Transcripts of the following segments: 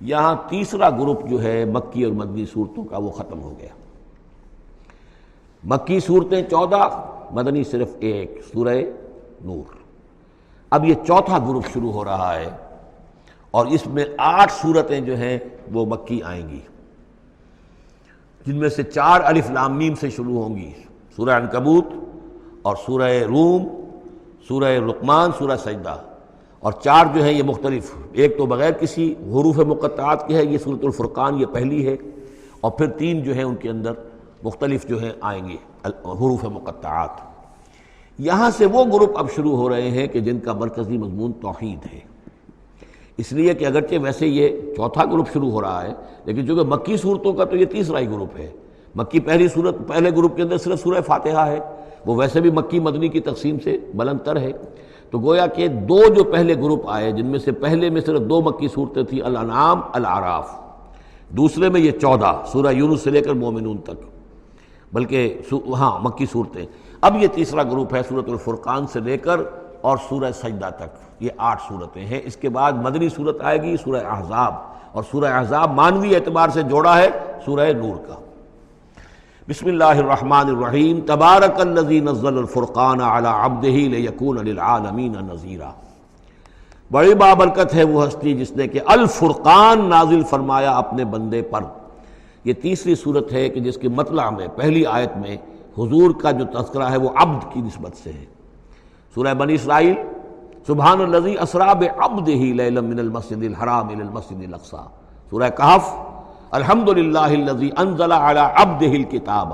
یہاں تیسرا گروپ جو ہے مکی اور مدنی صورتوں کا وہ ختم ہو گیا۔ مکی صورتیں 14، مدنی صرف ایک، سورہ نور۔ اب یہ چوتھا گروپ شروع ہو رہا ہے، اور اس میں 8 صورتیں جو ہیں وہ مکی آئیں گی، جن میں سے 4 الف لام میم سے شروع ہوں گی، سورہ عنکبوت اور سورہ روم، سورہ لقمان، سورہ سجدہ، اور 4 جو ہیں یہ مختلف، ایک تو بغیر کسی حروف مقطعات کے ہے، یہ سورۃ الفرقان یہ پہلی ہے، اور پھر 3 جو ہیں ان کے اندر مختلف جو ہیں آئیں گے حروف مقطعات۔ یہاں سے وہ گروپ اب شروع ہو رہے ہیں کہ جن کا مرکزی مضمون توحید ہے، اس لیے کہ اگرچہ ویسے یہ چوتھا گروپ شروع ہو رہا ہے، لیکن چونکہ مکی صورتوں کا تو یہ تیسرا ہی گروپ ہے۔ مکی پہلی صورت، پہلے گروپ کے اندر صرف سورہ فاتحہ ہے، وہ ویسے بھی مکی مدنی کی تقسیم سے بلند تر ہے، تو گویا کہ 2 جو پہلے گروپ آئے، جن میں سے پہلے میں صرف 2 مکی صورتیں تھیں، الانعام، الاعراف، دوسرے میں یہ 14 سورہ یونس سے لے کر مومنون تک، بلکہ مکی صورتیں۔ اب یہ تیسرا گروپ ہے سورۃ الفرقان سے لے کر اور سورہ سجدہ تک، یہ 8 صورتیں ہیں۔ اس کے بعد مدنی صورت آئے گی سورہ احزاب، اور سورہ احزاب مانوی اعتبار سے جوڑا ہے سورہ نور کا۔ بسم اللہ الرحمن الرحیم، تبارک الذی نزل الفرقان علی عبدہ لیکون للعالمین نذیرا۔ بڑی بابرکت ہے وہ ہستی جس نے کہ الفرقان نازل فرمایا اپنے بندے پر۔ یہ تیسری صورت ہے کہ جس کے مطلع میں پہلی آیت میں حضور کا جو تذکرہ ہے وہ عبد کی نسبت سے ہے۔ سورہ بنی اسرائیل، سبحان الذی اسریٰ بعبدہ لیلا من المسجد الحرام الی المسجد الاقصی۔ سورہ کہف، الحمدللہ الذی انزل علی عبدہ الکتاب،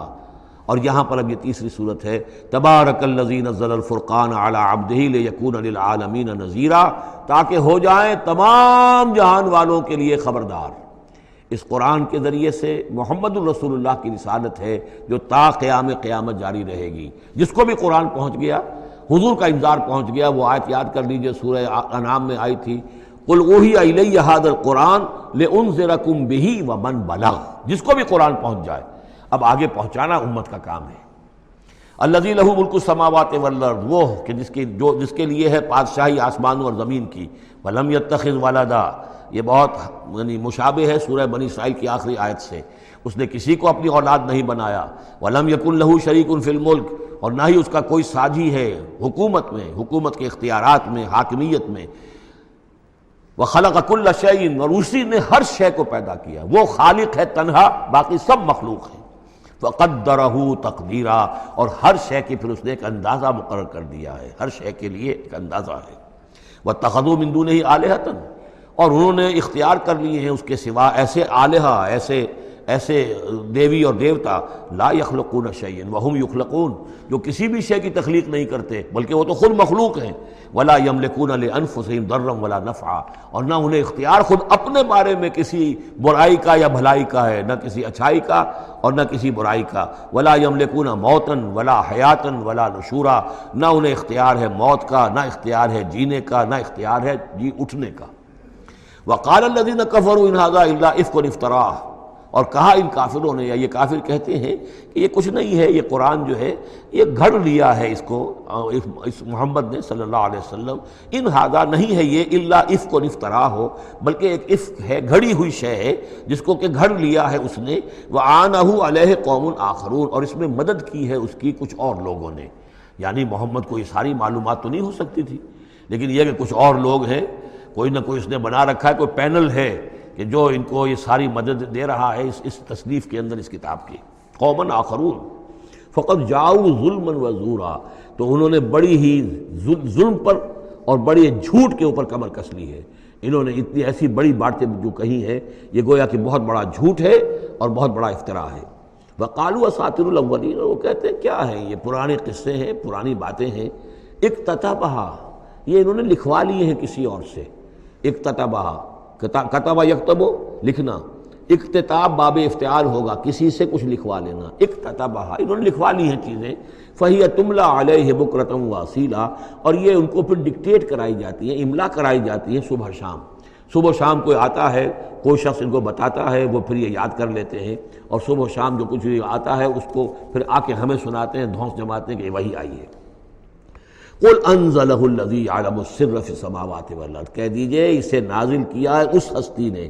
اور یہاں پر اب یہ تیسری صورت ہے، تبارک الذی نزل الفرقان علی عبدہ لیکون للعالمین نذیرا، تاکہ ہو جائیں تمام جہان والوں کے لیے خبردار۔ اس قرآن کے ذریعے سے محمد الرسول اللہ کی رسالت ہے جو تا قیامت جاری رہے گی۔ جس کو بھی قرآن پہنچ گیا، حضور کا انذار پہنچ گیا، وہ آیت یاد کر لیجئے سورہ انعام میں آئی تھی، قل اوحی الی ھذا القرآن لانذرکم بہ ومن بلغ۔ جس کو بھی قرآن پہنچ جائے، اب آگے پہنچانا امت کا کام ہے۔ الذی لہ ملک السماوات والارض، وہ کہ جس کے لیے ہے بادشاہی آسمانوں اور زمین کی، ولم یتخذ ولدا، یہ بہت مشابہ ہے سورہ بنی اسرائیل کی آخری آیت سے، اس نے کسی کو اپنی اولاد نہیں بنایا، ولم یکن لہ شریک فی الملک، اور نہ ہی اس کا کوئی ساجی ہے حکومت میں، حکومت کے اختیارات میں، حاکمیت میں، وخلق کل شیء، اور اسی نے ہر شے کو پیدا کیا، وہ خالق ہے تنہا، باقی سب مخلوق ہیں، فقدرہ تقدیرا، اور ہر شے کی پھر اس نے ایک اندازہ مقرر کر دیا ہے، ہر شے کے لیے ایک اندازہ ہے۔ واتخذوا من دونہ آلہۃ، اور انہوں نے اختیار کر لیے ہیں اس کے سوا ایسے آلہہ، ایسے دیوی اور دیوتا، لا یخلقون شیئا وہم یخلقون، جو کسی بھی شے کی تخلیق نہیں کرتے بلکہ وہ تو خود مخلوق ہیں، ولا یملکون لانفسہم ضرا ولا نفعا، اور نہ انہیں اختیار خود اپنے بارے میں کسی برائی کا یا بھلائی کا ہے، نہ کسی اچھائی کا اور نہ کسی برائی کا، ولا یملکون موتا ولا حیاتا ولا نشورا، نہ انہیں اختیار ہے موت کا، نہ اختیار ہے جینے کا، نہ اختیار ہے جی اٹھنے کا۔ وقال الذین کفروا ان ھذا الا افک افتراہ، اور کہا ان کافروں نے، یا یہ کافر کہتے ہیں کہ یہ کچھ نہیں ہے، یہ قرآن جو ہے یہ گھڑ لیا ہے اس کو اس محمد نے صلی اللہ علیہ وسلم، ان ھذا نہیں ہے یہ الا افک افتراہ ہو، بلکہ ایک افک ہے، گھڑی ہوئی شے ہے جس کو کہ گھڑ لیا ہے اس نے، وعانہ علیہ قوم آخرون، اور اس میں مدد کی ہے اس کی کچھ اور لوگوں نے۔ یعنی محمد کو یہ ساری معلومات تو نہیں ہو سکتی تھی، لیکن یہ کہ کچھ اور لوگ ہیں، کوئی نہ کوئی اس نے بنا رکھا ہے، کوئی پینل ہے کہ جو ان کو یہ ساری مدد دے رہا ہے اس تصنیف کے اندر، اس کتاب کی۔ قومن آخرون فقط جاؤ ظلما و زورا، تو انہوں نے بڑی ہی ظلم پر اور بڑی جھوٹ کے اوپر کمر کس لی ہے، انہوں نے اتنی ایسی بڑی باتیں جو کہی ہیں، یہ گویا کہ بہت بڑا جھوٹ ہے اور بہت بڑا افتراء ہے۔ وقالوا اساطیر الاولین، وہ کہتے ہیں کیا ہیں یہ پرانے قصے ہیں، پرانی باتیں ہیں، اکتتبھا، یہ انہوں نے لکھوا لیے ہیں کسی اور سے۔ اکتتبھا، کتب یکتب لکھنا، اکتتاب باب افتعال ہوگا، کسی سے کچھ لکھوا لینا، اکتتبھا، انہوں نے لکھوا لی ہیں چیزیں، فہی تملی علیہ بکرۃ واصیلا، اور یہ ان کو پھر ڈکٹیٹ کرائی جاتی ہیں، املا کرائی جاتی ہیں صبح شام۔ صبح شام کوئی آتا ہے، کوئی شخص ان کو بتاتا ہے، وہ پھر یہ یاد کر لیتے ہیں، اور صبح شام جو کچھ آتا ہے اس کو پھر آ کے ہمیں سناتے ہیں، دھونس جماتے ہیں کہ وہی آئی ہے۔ قل انزلہ الذی یعلم السر فی السماوات والارض، کہہ دیجئے اسے نازل کیا ہے اس ہستی نے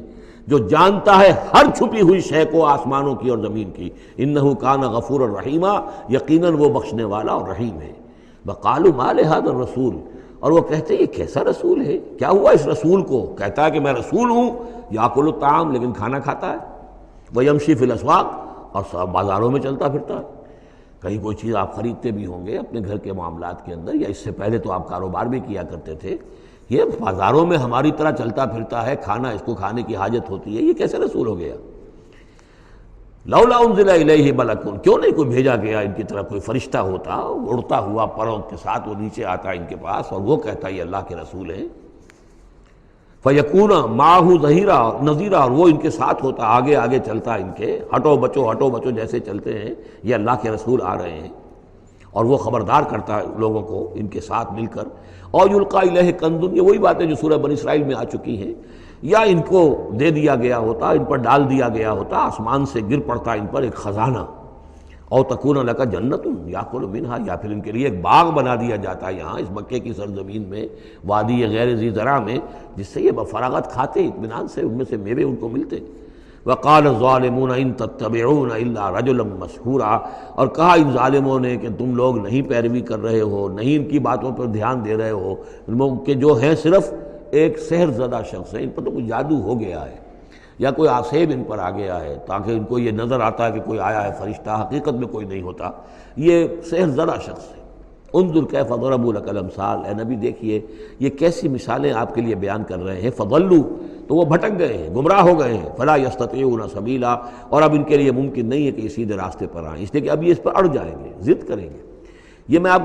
جو جانتا ہے ہر چھپی ہوئی شے کو آسمانوں کی اور زمین کی. انہ کان غفور الرحیما، یقیناً وہ بخشنے والا اور رحیم ہے. وقالوا ما لهذا الرسول، اور وہ کہتے ہیں یہ کیسا رسول ہے، کیا ہوا اس رسول کو، کہتا ہے کہ میں رسول ہوں، یاکل الطعام لیکن کھانا کھاتا ہے، ویمشی فی الاسواق اور بازاروں میں چلتا پھرتا ہے. کہیں کوئی چیز آپ خریدتے بھی ہوں گے اپنے گھر کے معاملات کے اندر، یا اس سے پہلے تو آپ کاروبار بھی کیا کرتے تھے، یہ بازاروں میں ہماری طرح چلتا پھرتا ہے، کھانا اس کو کھانے کی حاجت ہوتی ہے، یہ کیسے رسول ہو گیا؟ لولا انزل الیہ ملک، کیوں نہیں کوئی بھیجا گیا ان کی طرف کوئی فرشتہ ہوتا، اڑتا ہوا پروں کے ساتھ وہ نیچے آتا ان کے پاس اور وہ کہتا یہ اللہ کے رسول ہیں. فیکون معہ ظہیرا نذیرا، اور وہ ان کے ساتھ ہوتا، آگے آگے چلتا ان کے، ہٹو بچو جیسے چلتے ہیں یہ اللہ کے رسول آ رہے ہیں، اور وہ خبردار کرتا ہے لوگوں کو ان کے ساتھ مل کر. اور یلقی الیہ کنز، یہ وہی باتیں جو سورہ بنی اسرائیل میں آ چکی ہیں، یا ان کو دے دیا گیا ہوتا، ان پر ڈال دیا گیا ہوتا، آسمان سے گر پڑتا ان پر ایک خزانہ. او تکون لک جنت یاکل منہا، یا پھر ان کے لیے ایک باغ بنا دیا جاتا ہے یہاں اس مکے کی سرزمین میں، وادی غیر ذی زرع میں، جس سے یہ بفراغت کھاتے اطمینان سے، ان میں سے میوے ان کو ملتے. وقال الظالمون ان تتبعون الا رجلا مسحورا، اور کہا ان ظالموں نے کہ تم لوگ نہیں پیروی کر رہے ہو، نہیں ان کی باتوں پر دھیان دے رہے ہو، کہ جو ہیں صرف ایک سحر زدہ شخص ہے، ان پر تو کوئی جادو ہو گیا ہے یا کوئی آسیب ان پر آ گیا ہے، تاکہ ان کو یہ نظر آتا ہے کہ کوئی آیا ہے فرشتہ، حقیقت میں کوئی نہیں ہوتا، یہ سحر زدہ شخص ہے. انظر کیف ضربوا لک الامثال، اے نبی دیکھیے یہ کیسی مثالیں آپ کے لیے بیان کر رہے ہیں. فضلوا، تو وہ بھٹک گئے ہیں، گمراہ ہو گئے ہیں. فلا یستطیعون سبیلا، اور اب ان کے لیے ممکن نہیں ہے کہ یہ سیدھے راستے پر آئیں، اس لیے کہ اب یہ اس پر اڑ جائیں گے، ضد کریں گے. یہ میں آپ کو